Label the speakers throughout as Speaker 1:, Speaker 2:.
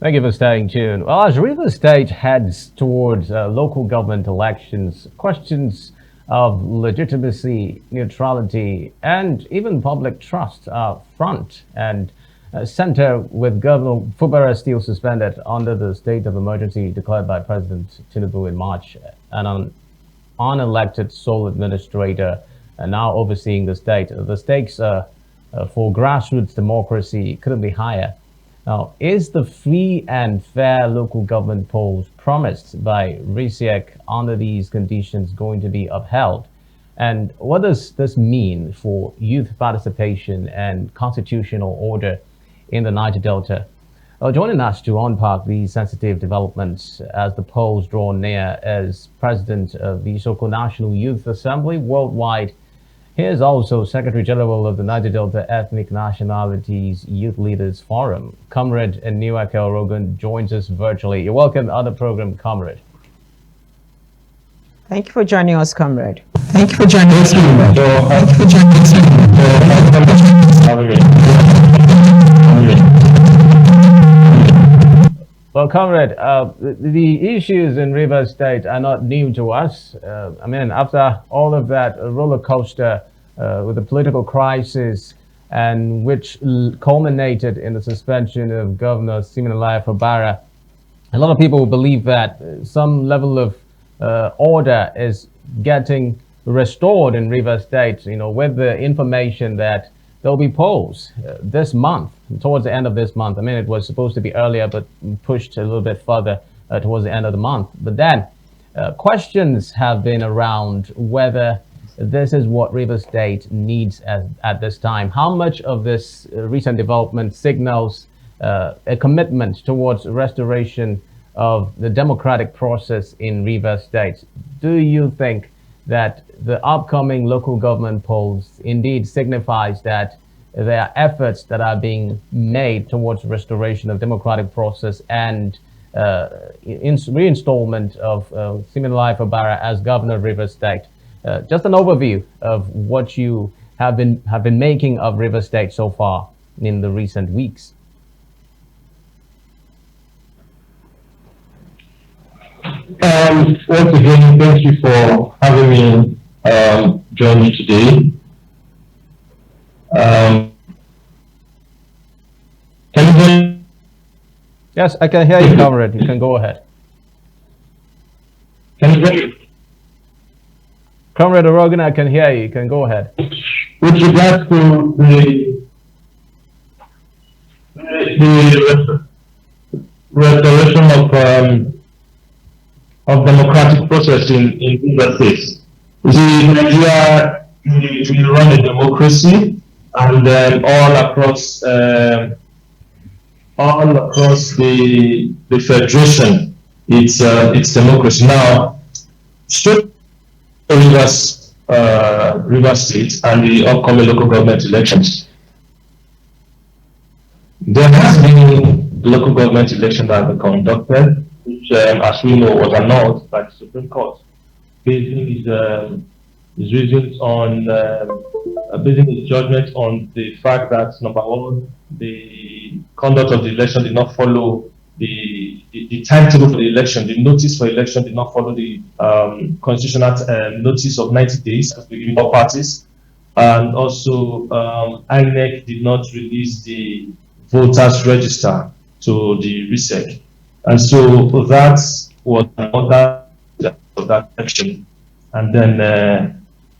Speaker 1: Thank you for staying tuned. Well, as Rivers State heads towards local government elections, questions of legitimacy, neutrality, and even public trust are front and center, with Governor Fubara still suspended under the state of emergency declared by President Tinubu in March, and an unelected sole administrator now overseeing the state. The stakes for grassroots democracy couldn't be higher. Now, is the free and fair local government polls promised by RISEC under these conditions going to be upheld? And what does this mean for youth participation and constitutional order in the Niger Delta? Joining us to unpack these sensitive developments as the polls draw near is President of the so-called National Youth Assembly Worldwide. He is also Secretary General of the Niger Delta Ethnic Nationalities Youth Leaders Forum. Comrade Eniwake Orogun joins us virtually. You're welcome on the program, Comrade.
Speaker 2: Thank you for joining us, Comrade.
Speaker 3: Thank you for joining us, Comrade. Thank you for joining us.
Speaker 1: Well, Comrade, the issues in Rivers State are not new to us. After all of that roller coaster with the political crisis, and which culminated in the suspension of Governor Siminalayi Fubara, a lot of people believe that some level of order is getting restored in Rivers State, with the information that there'll be polls this month, towards the end of this month. It was supposed to be earlier, but pushed a little bit further towards the end of the month. But then questions have been around whether this is what Rivers State needs at this time. How much of this recent development signals a commitment towards restoration of the democratic process in Rivers State? Do you think that the upcoming local government polls indeed signifies that there are efforts that are being made towards restoration of democratic process and reinstallment of Siminalayi Fubara as governor of Rivers State? Just an overview of what you have been making of Rivers State so far in the recent weeks.
Speaker 3: Once again, thank you for having me join you today. Can you hear me?
Speaker 1: Yes, I can hear you, Comrade. You can go ahead.
Speaker 3: Can you hear me?
Speaker 1: Comrade Orogun, I can hear you. You can go ahead.
Speaker 3: With regards to the restoration of democratic process in Rivers State. You see, Nigeria, we run a democracy, and all across the federation, it's democracy. Now, straight to Rivers State and the upcoming local government elections, there has been local government election that have been conducted, which, as we know, was annulled by the Supreme Court, basing his reasons on basing his judgment on the fact that, number one, the conduct of the election did not follow the timetable for the election. The notice for election did not follow the constitutional notice of 90 days to the all parties, and also INEC did not release the voters register to the RISEC. And so that was another of that action. And then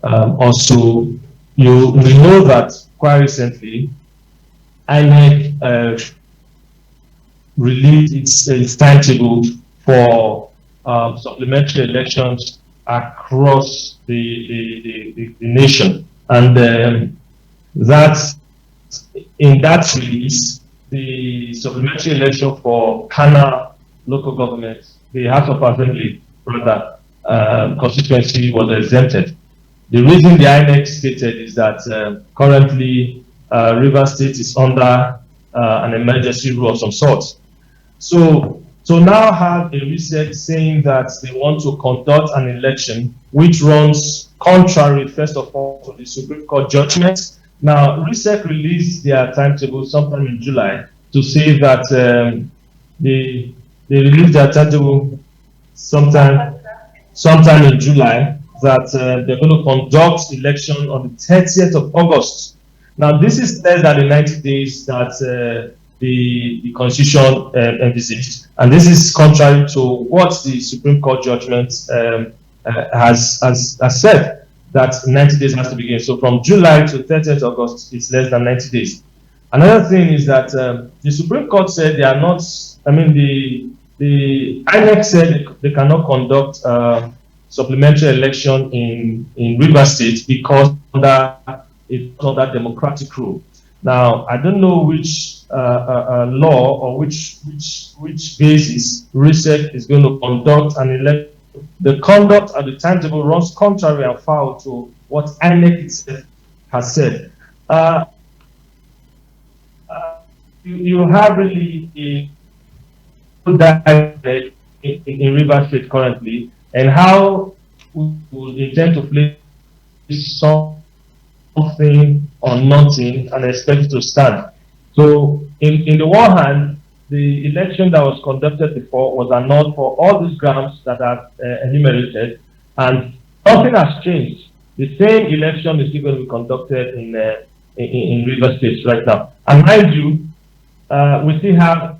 Speaker 3: also, we know that quite recently, INEC released its timetable for supplementary elections across the nation. And that in that release, the supplementary election for Kana local government, the House of Assembly, rather, constituency was exempted. The reason the INEC stated is that currently Rivers State is under an emergency rule of some sort. So now have a research saying that they want to conduct an election which runs contrary, first of all, to the Supreme Court judgment. Now, RISEC released their timetable sometime in July to say that they released their timetable sometime in July, that they're going to conduct election on the 30th of August. Now, this is less than the 90 days that the Constitution envisaged, and this is contrary to what the Supreme Court judgment has said, that 90 days has to begin. So from July to 30th August, it's less than 90 days. Another thing is that the Supreme Court said they are not, I mean, the INEC said they cannot conduct supplementary election in Rivers State because it's under democratic rule. Now, I don't know which law or which basis RISEC is going to conduct an election. The conduct and the timetable runs contrary and foul to what INEC itself has said. You have really that in Rivers State currently, and how we will intend to place something or nothing and expect it to stand. So, in the one hand, the election that was conducted before was annulled for all these grounds that are enumerated, and nothing has changed. The same election is still going to be conducted in Rivers State right now. And mind you, we still have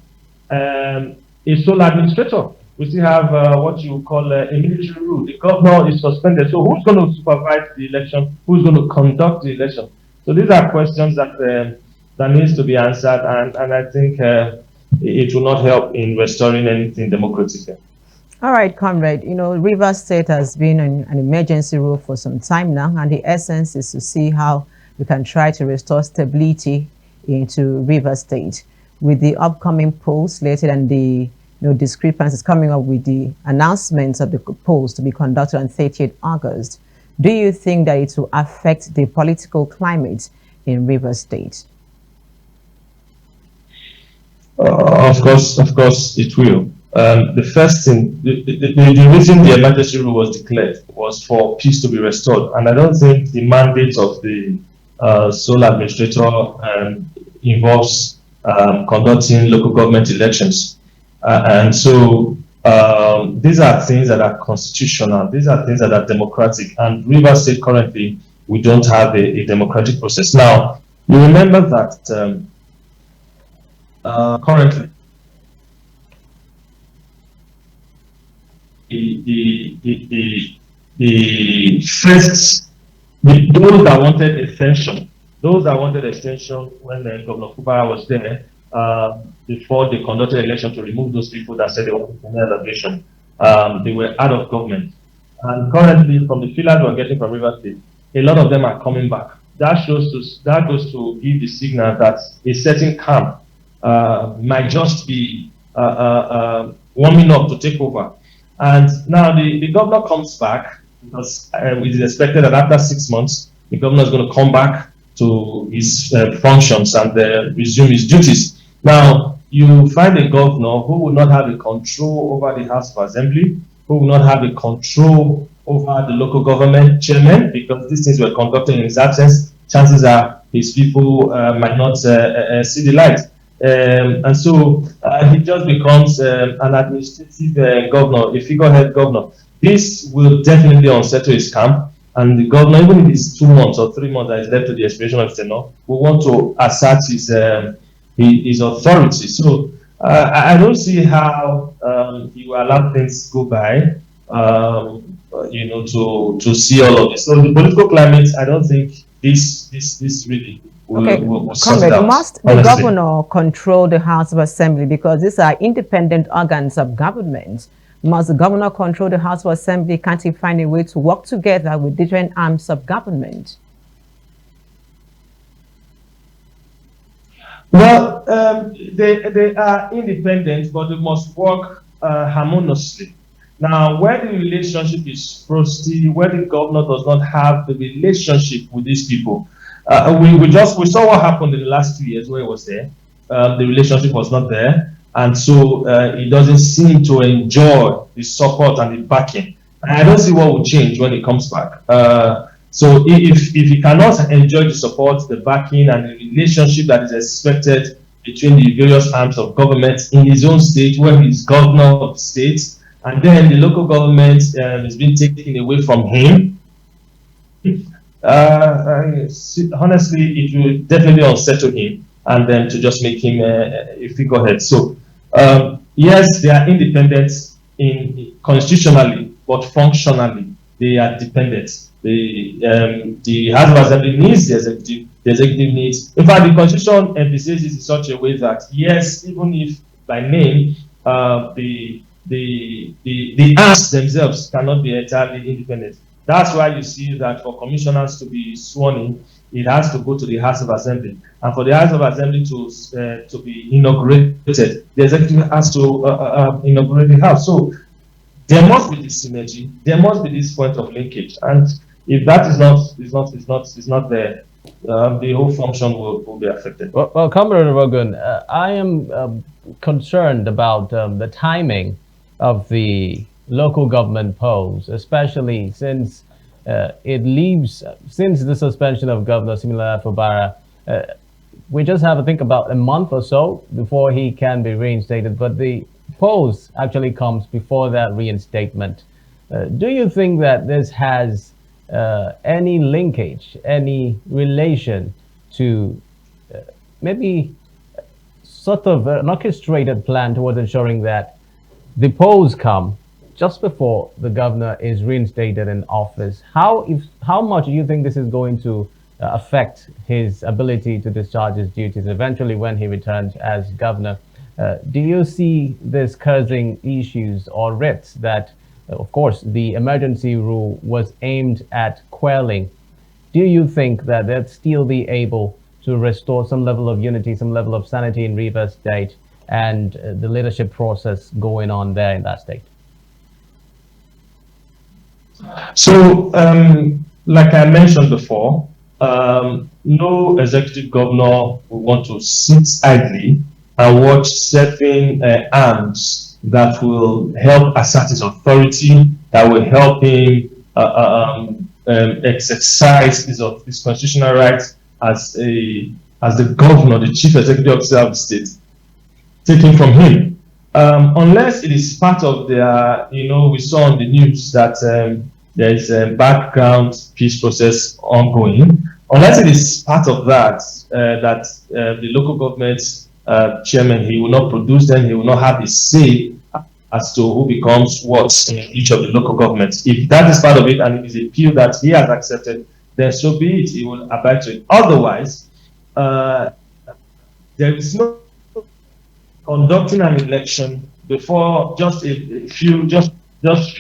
Speaker 3: a sole administrator. We still have what you call a military rule. The governor is suspended. So who's going to supervise the election? Who's going to conduct the election? So these are questions that needs to be answered, and I think it will not help in restoring anything democratic.
Speaker 2: All right, comrade. You know, Rivers State has been an emergency rule for some time now, and the essence is to see how we can try to restore stability into Rivers State. With the upcoming polls slated and the discrepancies coming up with the announcements of the polls to be conducted on 30th August, do you think that it will affect the political climate in Rivers State?
Speaker 3: Of course it will. The first thing, the reason the emergency rule was declared was for peace to be restored, and I don't think the mandate of the sole administrator involves conducting local government elections. And so these are things that are constitutional, these are things that are democratic, and Rivers State currently, we don't have a democratic process. Now, you remember that currently those that wanted extension when Governor Kubara was there, before they conducted election to remove those people that said they wanted elevation, they were out of government. And currently, from the feelers we're getting from Rivers State, a lot of them are coming back. That goes to give the signal that a certain camp might just be warming up to take over. And now the governor comes back, because it is expected that after 6 months, the governor is going to come back to his functions and resume his duties. Now, you find a governor who will not have a control over the House of Assembly, who will not have a control over the local government chairman, because these things were conducted in his absence. Chances are his people might not see the light. And so he just becomes an administrative governor, a figurehead governor. This will definitely unsettle his camp. And the governor, even if it's 2 months or 3 months that is left to the expiration of his tenure, will want to assert his authority. So I don't see how he will allow things go by, to see all of this. So the political climate, I don't think this really will sort it out.
Speaker 2: Must the governor control the House of Assembly, because these are independent organs of government? Must the governor control the House of Assembly? Can't he find a way to work together with different arms of government?
Speaker 3: Well, they are independent, but they must work harmoniously. Now, where the relationship is frosty, where the governor does not have the relationship with these people, we saw what happened in the last 2 years where he was there. The relationship was not there, and so he doesn't seem to enjoy the support and the backing. I don't see what will change when he comes back. So if he cannot enjoy the support, the backing, and the relationship that is expected between the various arms of government in his own state, where he's governor of the state, and then the local government is being taken away from him. Honestly, it will definitely unsettle him, and then to just make him a figurehead. So, yes, they are independent constitutionally, but functionally they are dependent. The House of Assembly needs the executive needs. In fact, the Constitution emphasizes it in such a way that yes, even if by name the arms themselves cannot be entirely independent. That's why you see that for commissioners to be sworn in, it has to go to the House of Assembly, and for the House of Assembly to be inaugurated, the executive has to inaugurate the House. So there must be this synergy. There must be this point of linkage, and if that is not there, the whole function will be affected.
Speaker 1: Well, Comrade Orogun, I am concerned about the timing of the local government polls, especially since it leaves, since the suspension of Governor Siminalayi Fubara, we just have to think about a month or so before he can be reinstated, but the polls actually comes before that reinstatement. Do you think that this has any linkage, any relation to maybe sort of an orchestrated plan towards ensuring that the polls come just before the governor is reinstated in office? How much do you think this is going to affect his ability to discharge his duties eventually when he returns as governor? Do you see this causing issues or risks that, of course, the emergency rule was aimed at quelling? Do you think that they'll still be able to restore some level of unity, some level of sanity in Rivers State and the leadership process going on there in that state?
Speaker 3: So, like I mentioned before, no executive governor will want to sit idly and watch certain arms that will help assert his authority, that will help him exercise his constitutional rights as the governor, the chief executive officer of the state, taken from him. Unless it is part of their, we saw on the news that there is a background peace process ongoing. Unless it is part of that, the local government chairman, he will not produce them, he will not have a say as to who becomes what in each of the local governments. If that is part of it and it is a deal that he has accepted, then so be it, he will abide to it. Otherwise, there is no conducting an election before just a few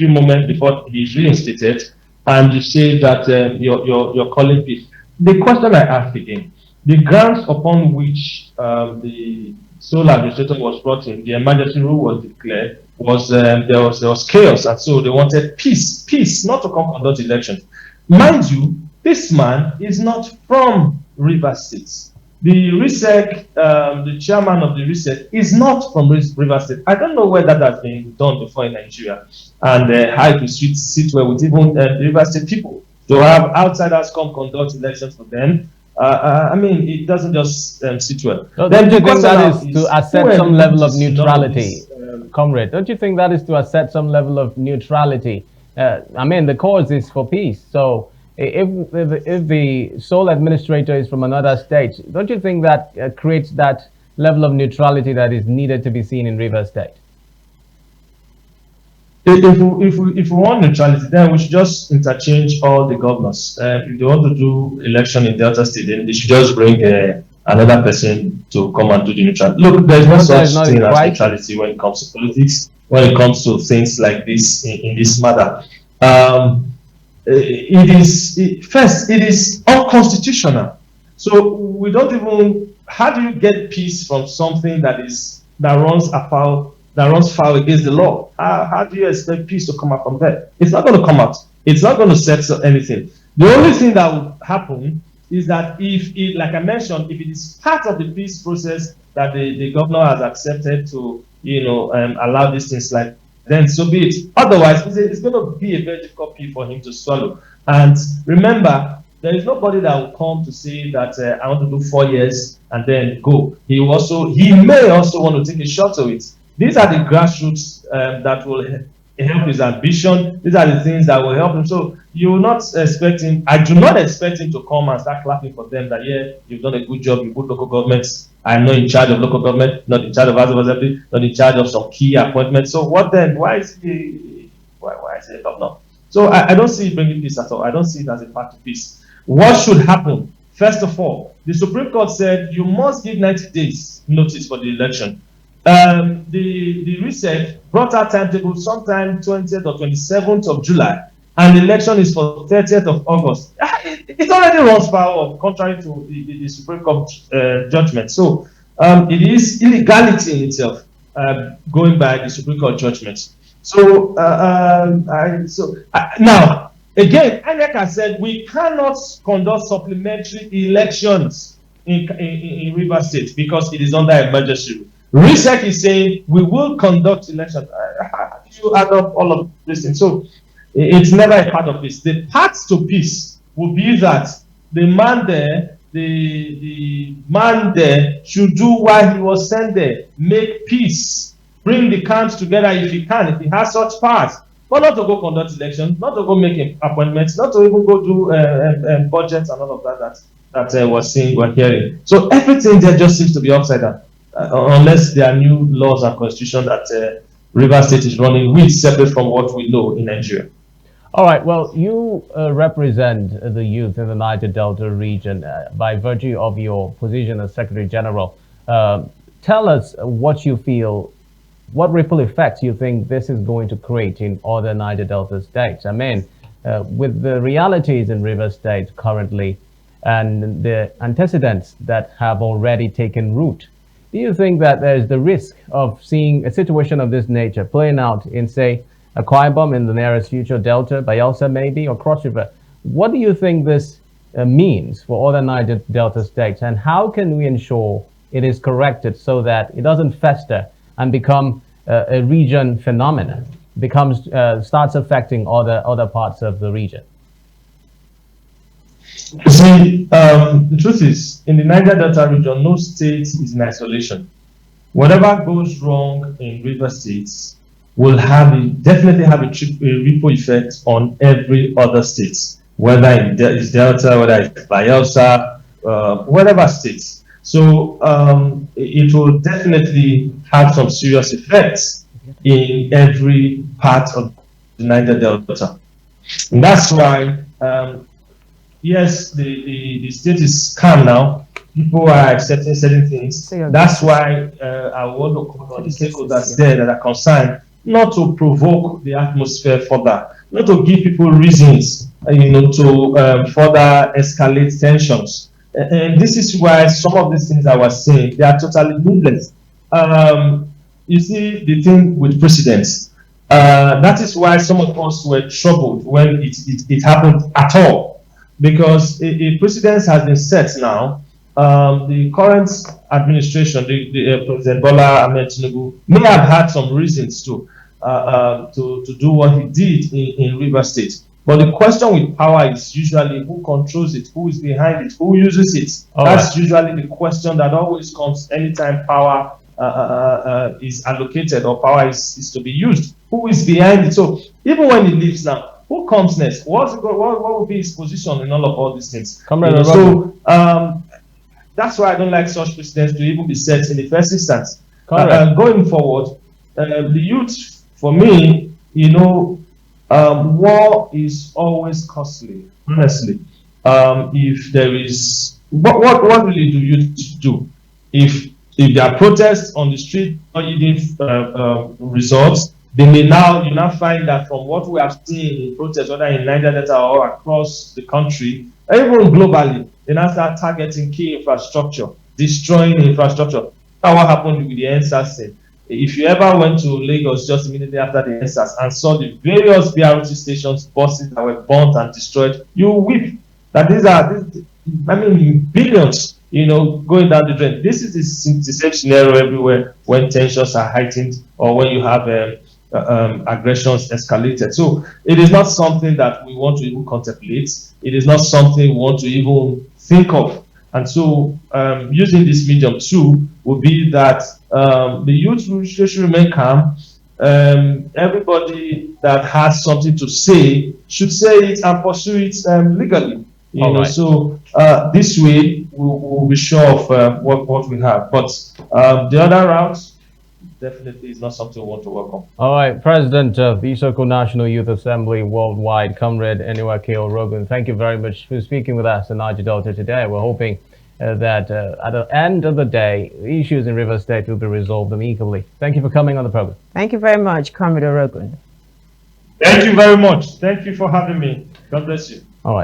Speaker 3: moments before he is reinstated, and you say that you're calling peace. The question I ask again, the grounds upon which the sole administrator was brought in, the emergency rule was declared, was there was chaos, and so they wanted peace, not to come conduct elections. Mind you, this man is not from Rivers State. The RISEC, the chairman of the RISEC, is not from Rivers State. I don't know where that has been done before in Nigeria, and how it will sit well with even the Rivers State people to have outsiders come conduct elections for them. I mean, it doesn't just sit well.
Speaker 1: So don't you think that is to assert some level of neutrality, comrade? Don't you think that is to assert some level of neutrality? I mean, the cause is for peace. So if the sole administrator is from another state, don't you think that creates that level of neutrality that is needed to be seen in Rivers State?
Speaker 3: If we want neutrality, then we should just interchange all the governors. If they want to do election in Delta State, then they should just bring another person to come and do the neutrality. Look, there's no such thing as neutrality when it comes to politics, when it comes to things like this in this matter. It is unconstitutional. So we don't even. How do you get peace from something that runs foul against the law? How do you expect peace to come out from there? It's not going to come out. It's not going to settle anything. The only thing that will happen is that if it, like I mentioned, if it is part of the peace process that the governor has accepted to, allow these things, like, then so be it. Otherwise, it's going to be a very difficult pill for him to swallow. And remember, there is nobody that will come to say that I want to do 4 years and then go. He may also want to take a shot of it. These are the grassroots that will help his ambition. These are the things that will help him. So you will not expect him, I do not expect him to come and start clapping for them that, yeah, you've done a good job, you put local governments. I'm not in charge of local government, not in charge of House of Assembly, not in charge of some key appointments. So what then? Why is he a governor? So I don't see it bringing peace at all. I don't see it as a path to peace. What should happen? First of all, the Supreme Court said you must give 90 days notice for the election. The research brought out timetable sometime 20th or 27th of July, and the election is for 30th of August. It already runs foul, contrary to the Supreme Court judgment. So it is illegality in itself, going by the Supreme Court judgment. So now, again, INEC has said we cannot conduct supplementary elections in Rivers State because it is under emergency. RISEC is saying we will conduct elections. You add up all of this thing. So it's never a part of peace. The path to peace will be that the man there should do what he was sent there, make peace, bring the camps together if he can, if he has such powers, but not to go conduct elections, not to go make appointments, not to even go do budgets and all of that we're hearing. So everything there just seems to be upside down, unless there are new laws and constitution that Rivers State is running with, separate from what we know in Nigeria.
Speaker 1: All right. Well, you represent the youth in the Niger Delta region by virtue of your position as Secretary General. Tell us what you feel, what ripple effects you think this is going to create in other Niger Delta states. I mean, with the realities in Rivers State currently and the antecedents that have already taken root, do you think that there's the risk of seeing a situation of this nature playing out in, say, Akwa Ibom in the nearest future, Delta, Bayelsa maybe, or Cross River? What do you think this means for other Niger Delta states, and how can we ensure it is corrected so that it doesn't fester and become a region phenomenon, starts affecting other parts of the region?
Speaker 3: You see, the truth is, in the Niger Delta region, no state is in isolation. Whatever goes wrong in River States will definitely have a ripple effect on every other state, whether it's Delta, whether it's Bayelsa, whatever states. So it will definitely have some serious effects in every part of the Niger Delta. And that's why, yes, the state is calm now. People are accepting certain things. That's why I want to call on the stakeholders there that are concerned not to provoke the atmosphere further, not to give people reasons, to further escalate tensions. And this is why some of these things I was saying, they are totally needless. You see, the thing with precedents, that is why some of us were troubled when it happened at all, because a precedent has been set now. The current administration, the President Bola Ahmed Tinubu, may have had some reasons to do what he did in River State. But the question with power is usually who controls it, who is behind it, who uses it. That's usually the question that always comes anytime power is allocated or power is to be used. Who is behind it? So even when he leaves now, who comes next? What will be his position in all these things?
Speaker 1: Comrade Orogun.
Speaker 3: So that's why I don't like such precedents to even be set in the first instance. Going forward, the youth, for me, war is always costly, honestly. If there is, what really do you do? If there are protests on the street or yielding results, they may now find that from what we have seen in protests, whether in Niger Delta or across the country, or even globally, they now start targeting key infrastructure, destroying infrastructure. That's what happened with the NSAS thing. If you ever went to Lagos just immediately after the NSAS and saw the various BRT stations, buses that were burnt and destroyed, you weep that these are, billions, going down the drain. This is the same scenario everywhere when tensions are heightened or when you have aggressions escalated. So it is not something that we want to even contemplate. It is not something we want to even think of. And so using this medium too would be that the youth should remain calm. Everybody that has something to say should say it and pursue it legally. You know,
Speaker 1: right.
Speaker 3: so this way we'll be sure of what we have. But the other routes definitely is not something we want to work on.
Speaker 1: All right, President of the Isoko National Youth Assembly Worldwide, Comrade Eniwake Orogun, thank you very much for speaking with us in Niger Delta today. We're hoping that at the end of the day, the issues in River State will be resolved amicably. Thank you for coming on the program.
Speaker 2: Thank you very much, Comrade Orogun.
Speaker 3: Thank you very much. Thank you for having me. God bless you.